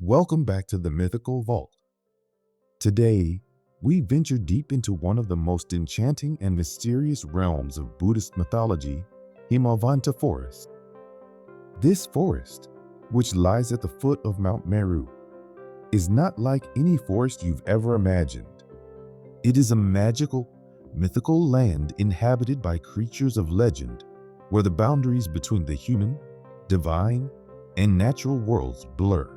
Welcome back to the Mythical Vault. Today, we venture deep into one of the most enchanting and mysterious realms of Buddhist mythology, Himavanta Forest. This forest, which lies at the foot of Mount Meru, is not like any forest you've ever imagined. It is a magical, mythical land inhabited by creatures of legend, where the boundaries between the human, divine, and natural worlds blur.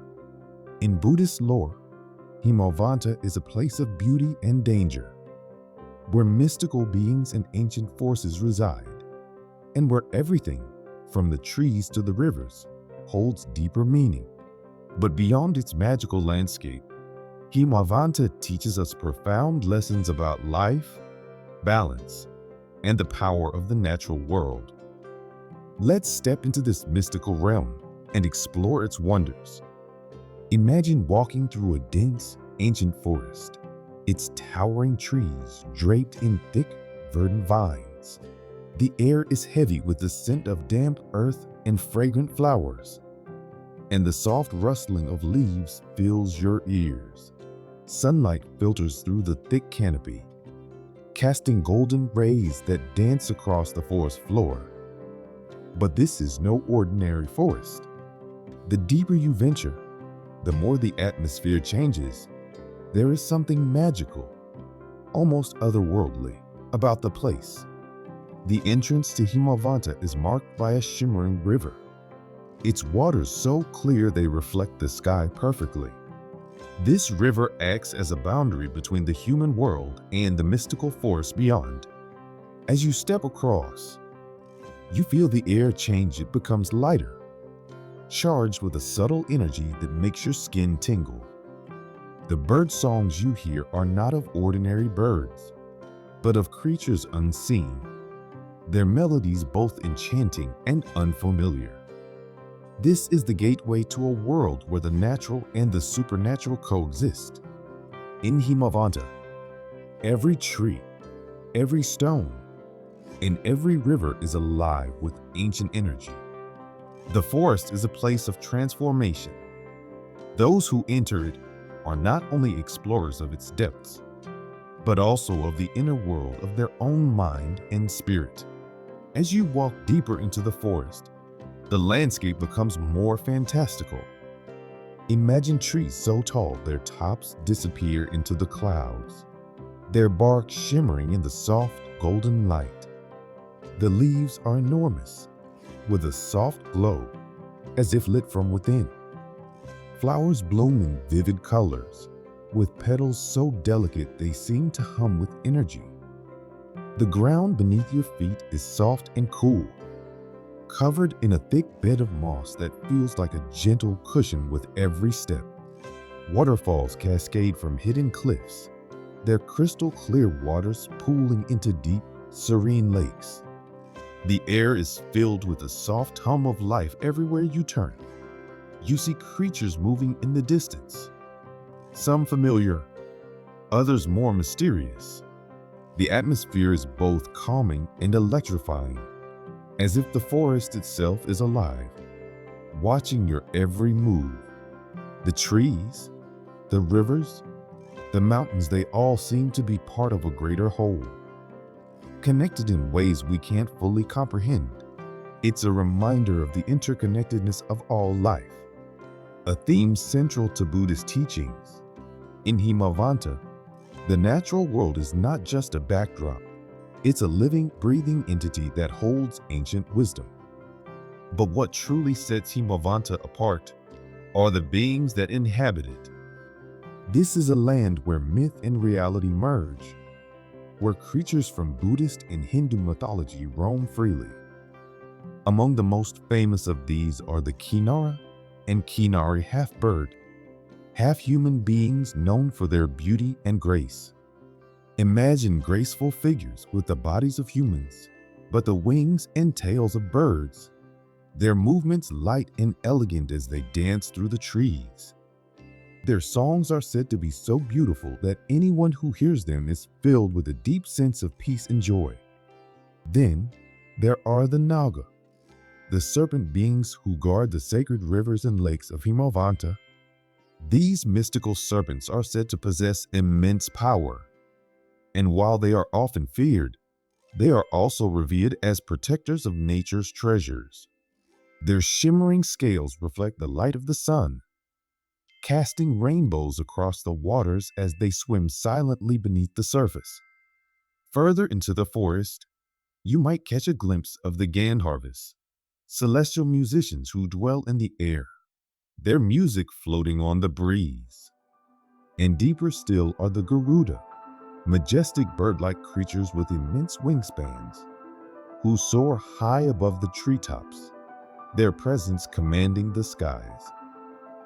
In Buddhist lore, Himavanta is a place of beauty and danger, where mystical beings and ancient forces reside, and where everything, from the trees to the rivers, holds deeper meaning. But beyond its magical landscape, Himavanta teaches us profound lessons about life, balance, and the power of the natural world. Let's step into this mystical realm and explore its wonders. Imagine walking through a dense, ancient forest, its towering trees draped in thick, verdant vines. The air is heavy with the scent of damp earth and fragrant flowers, and the soft rustling of leaves fills your ears. Sunlight filters through the thick canopy, casting golden rays that dance across the forest floor. But this is no ordinary forest. The deeper you venture, the more the atmosphere changes. There is something magical, almost otherworldly, about the place. The entrance to Himavanta is marked by a shimmering river, its waters so clear they reflect the sky perfectly. This river acts as a boundary between the human world and the mystical forest beyond. As you step across, you feel the air change. It becomes lighter, charged with a subtle energy that makes your skin tingle. The bird songs you hear are not of ordinary birds, but of creatures unseen, their melodies both enchanting and unfamiliar. This is the gateway to a world where the natural and the supernatural coexist. In Himavanta, every tree, every stone, and every river is alive with ancient energy. The forest is a place of transformation. Those who enter it are not only explorers of its depths, but also of the inner world of their own mind and spirit. As you walk deeper into the forest, the landscape becomes more fantastical. Imagine trees so tall their tops disappear into the clouds, their bark shimmering in the soft golden light. The leaves are enormous, with a soft glow, as if lit from within. Flowers bloom in vivid colors, with petals so delicate they seem to hum with energy. The ground beneath your feet is soft and cool, covered in a thick bed of moss that feels like a gentle cushion with every step. Waterfalls cascade from hidden cliffs, their crystal clear waters pooling into deep, serene lakes. The air is filled with a soft hum of life everywhere you turn. You see creatures moving in the distance, some familiar, others more mysterious. The atmosphere is both calming and electrifying, as if the forest itself is alive, watching your every move. The trees, the rivers, the mountains, they all seem to be part of a greater whole, connected in ways we can't fully comprehend. It's a reminder of the interconnectedness of all life, a theme central to Buddhist teachings. In Himavanta, the natural world is not just a backdrop, it's a living, breathing entity that holds ancient wisdom. But what truly sets Himavanta apart are the beings that inhabit it. This is a land where myth and reality merge, where creatures from Buddhist and Hindu mythology roam freely. Among the most famous of these are the Kinnari and Kinnari half-bird, half-human beings known for their beauty and grace. Imagine graceful figures with the bodies of humans, but the wings and tails of birds. Their movements light and elegant as they dance through the trees. Their songs are said to be so beautiful that anyone who hears them is filled with a deep sense of peace and joy. Then there are the Naga, the serpent beings who guard the sacred rivers and lakes of Himavanta. These mystical serpents are said to possess immense power, and while they are often feared, they are also revered as protectors of nature's treasures. Their shimmering scales reflect the light of the sun, casting rainbows across the waters as they swim silently beneath the surface. Further into the forest, you might catch a glimpse of the Gandharvas, celestial musicians who dwell in the air, their music floating on the breeze. And deeper still are the Garuda, majestic bird-like creatures with immense wingspans, who soar high above the treetops, their presence commanding the skies.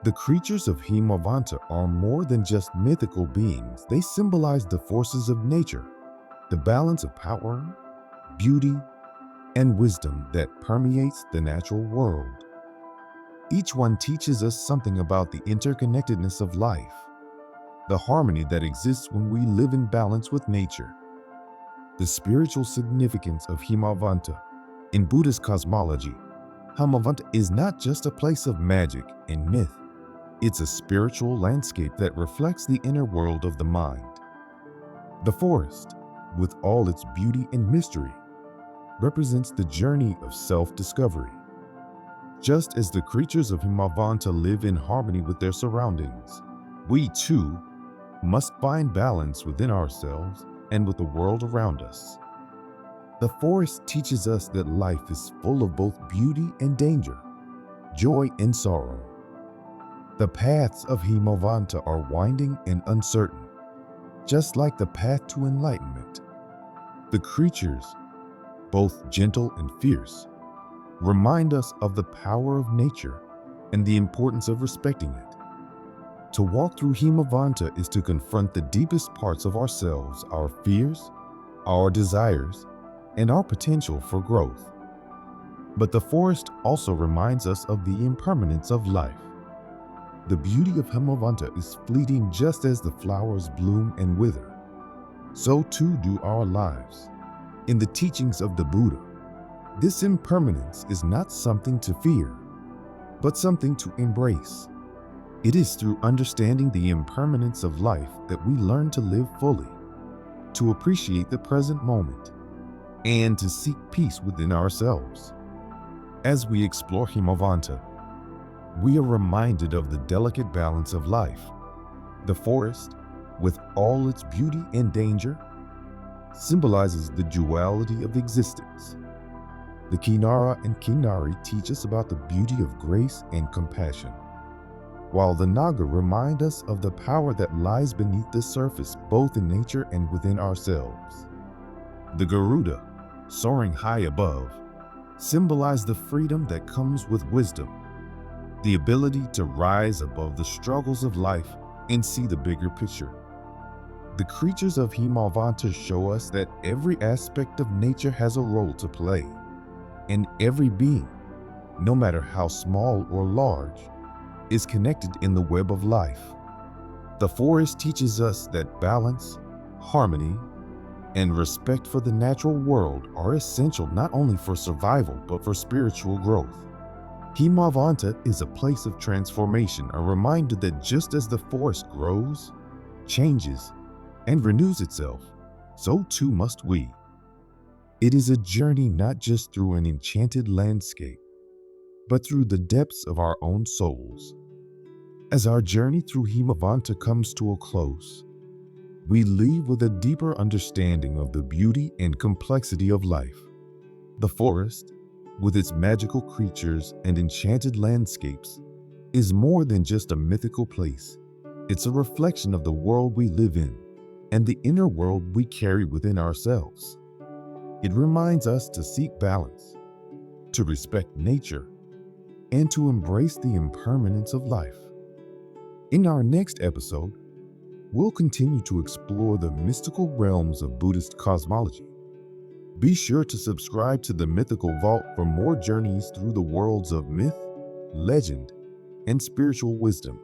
The creatures of Himavanta are more than just mythical beings. They symbolize the forces of nature, the balance of power, beauty, and wisdom that permeates the natural world. Each one teaches us something about the interconnectedness of life, the harmony that exists when we live in balance with nature. The spiritual significance of Himavanta. In Buddhist cosmology, Himavanta is not just a place of magic and myth. It's a spiritual landscape that reflects the inner world of the mind. The forest, with all its beauty and mystery, represents the journey of self-discovery. Just as the creatures of Himavanta live in harmony with their surroundings, we too must find balance within ourselves and with the world around us. The forest teaches us that life is full of both beauty and danger, joy and sorrow. The paths of Himavanta are winding and uncertain, just like the path to enlightenment. The creatures, both gentle and fierce, remind us of the power of nature and the importance of respecting it. To walk through Himavanta is to confront the deepest parts of ourselves, our fears, our desires, and our potential for growth. But the forest also reminds us of the impermanence of life. The beauty of Himavanta is fleeting, just as the flowers bloom and wither. So too do our lives. In the teachings of the Buddha, this impermanence is not something to fear, but something to embrace. It is through understanding the impermanence of life that we learn to live fully, to appreciate the present moment, and to seek peace within ourselves. As we explore Himavanta, we are reminded of the delicate balance of life. The forest, with all its beauty and danger, symbolizes the duality of existence. The Kinnara and Kinnari teach us about the beauty of grace and compassion, while the Naga remind us of the power that lies beneath the surface, both in nature and within ourselves. The Garuda, soaring high above, symbolize the freedom that comes with wisdom, the ability to rise above the struggles of life and see the bigger picture. The creatures of Himavanta show us that every aspect of nature has a role to play, and every being, no matter how small or large, is connected in the web of life. The forest teaches us that balance, harmony, and respect for the natural world are essential not only for survival but for spiritual growth. Himavanta is a place of transformation, a reminder that just as the forest grows, changes, and renews itself, so too must we. It is a journey not just through an enchanted landscape, but through the depths of our own souls. As our journey through Himavanta comes to a close, we leave with a deeper understanding of the beauty and complexity of life. The forest, with its magical creatures and enchanted landscapes, is more than just a mythical place. It's a reflection of the world we live in and the inner world we carry within ourselves. It reminds us to seek balance, to respect nature, and to embrace the impermanence of life. In our next episode, we'll continue to explore the mystical realms of Buddhist cosmology. Be sure to subscribe to the Mythical Vault for more journeys through the worlds of myth, legend, and spiritual wisdom.